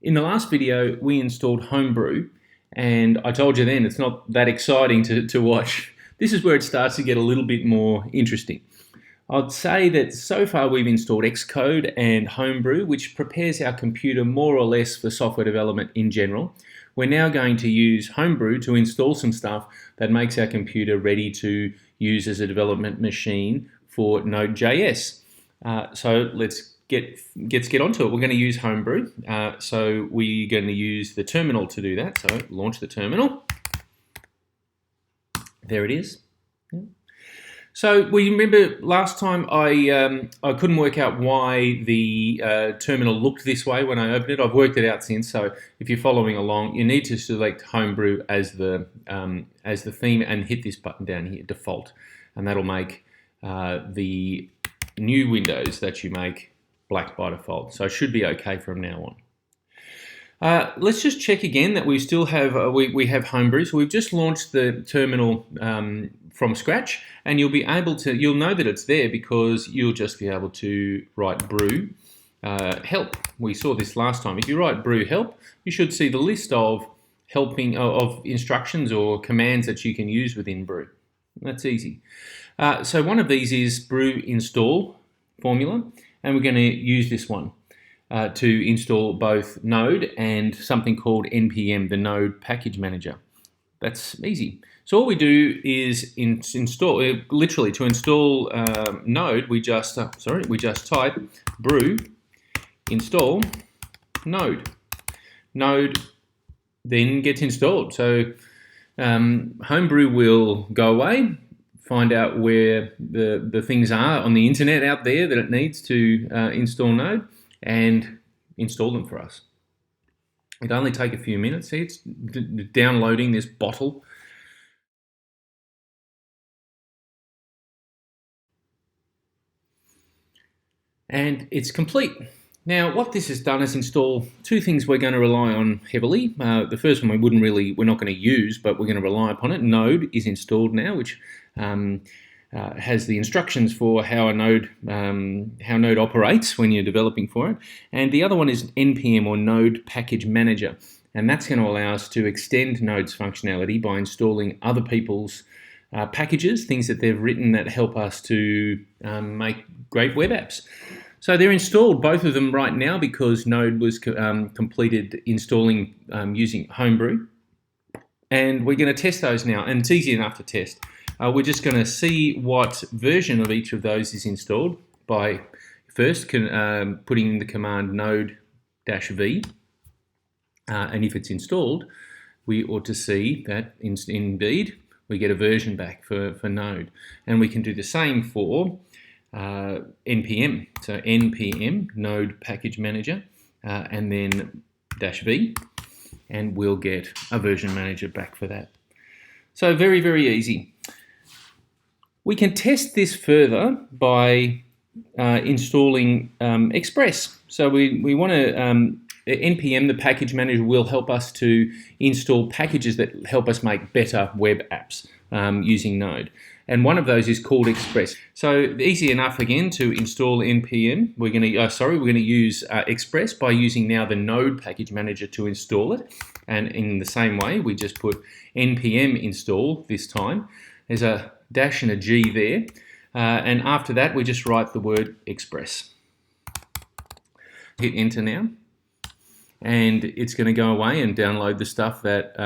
In the last video, we installed Homebrew, and I told you then it's not that exciting to watch. This is where it starts to get a little bit more interesting. I'd say that so far we've installed Xcode and Homebrew, which prepares our computer more or less for software development in general. We're now going to use Homebrew to install some stuff that makes our computer ready to use as a development machine for Node.js. So let's get onto it. We're going to use Homebrew. So we're going to use the terminal to do that. So launch the terminal. There it is. So we remember last time I couldn't work out why the terminal looked this way when I opened it. I've worked it out since. So if you're following along, you need to select Homebrew as the theme and hit this button down here, default, and that'll make the new windows that you make black by default. So it should be okay from now on. Let's just check again that we still have we have Homebrew. So we've just launched the terminal from scratch, and you'll know that it's there because you'll just be able to write brew help. We saw this last time. If you write brew help, you should see the list of of instructions or commands that you can use within brew. That's easy. So one of these is brew install formula, and we're going to use this one to install both Node and something called NPM, the Node Package Manager. That's easy. So all we do is install, literally to install Node, we just type brew install Node. Node then gets installed. So Homebrew will go away, find out where the things are on the internet out there that it needs to install Node, and install them for us. It'll only take a few minutes. See, it's downloading this bottle. And it's complete. Now, what this has done is install two things we're going to rely on heavily. The first one we're not going to use, but we're going to rely upon it. Node is installed now, which has the instructions for how Node operates when you're developing for it. And the other one is NPM, or Node Package Manager. And that's going to allow us to extend Node's functionality by installing other people's packages, things that they've written that help us to make great web apps. So they're installed, both of them, right now because Node was completed installing using Homebrew. And we're going to test those now, and it's easy enough to test. We're just going to see what version of each of those is installed by first putting in the command node-v. And if it's installed, we ought to see that indeed we get a version back for Node. And we can do the same for NPM. So NPM, Node Package Manager, and then -v, and we'll get a version manager back for that. So very, very easy. We can test this further by installing Express. So we want to, NPM, the package manager, will help us to install packages that help us make better web apps using Node. And one of those is called Express. So easy enough again to install NPM. We're going to use Express by using now the Node Package Manager to install it. And in the same way, we just put NPM install this time. There's a dash and a G there. And after that, we just write the word Express. Hit enter now. And it's going to go away and download the stuff that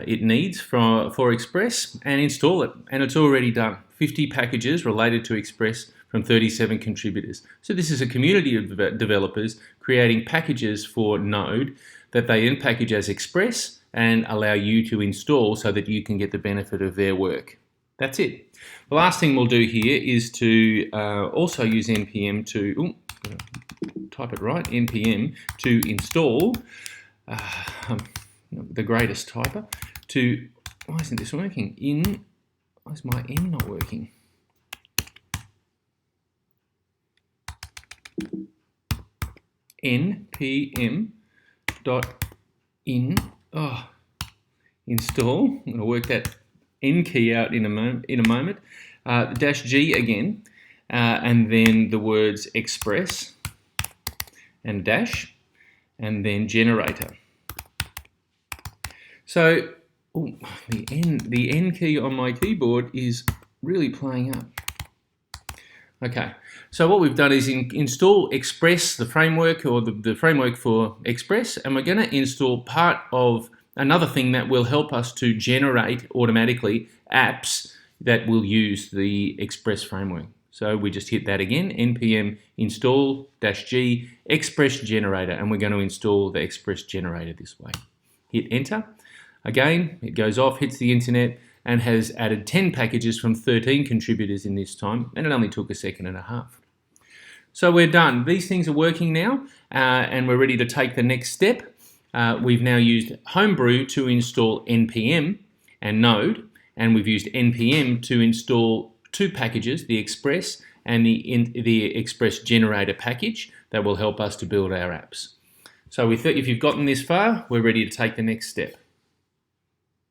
it needs for Express and install it. And it's already done. 50 packages related to Express from 37 contributors. So this is a community of developers creating packages for Node that they then package as Express and allow you to install so that you can get the benefit of their work. That's it. The last thing we'll do here is to also use NPM to, type it right, NPM to install, the greatest typer, why isn't this working? Why is my N not working? NPM install. I'm going to work that N key out in a moment. -G again, and then the words Express and dash, and then generator. So the N key on my keyboard is really playing up. Okay, so what we've done is install Express, the framework, or the framework for Express, and we're going to install part of another thing that will help us to generate automatically apps that will use the Express framework. So we just hit that again, NPM install-G Express generator, and we're going to install the Express generator this way. Hit enter. Again, it goes off, hits the internet, and has added 10 packages from 13 contributors in this time, and it only took a second and a half. So we're done. These things are working now, and we're ready to take the next step. We've now used Homebrew to install NPM and Node, and we've used NPM to install two packages, the Express and the Express generator package that will help us to build our apps. So if you've gotten this far, we're ready to take the next step.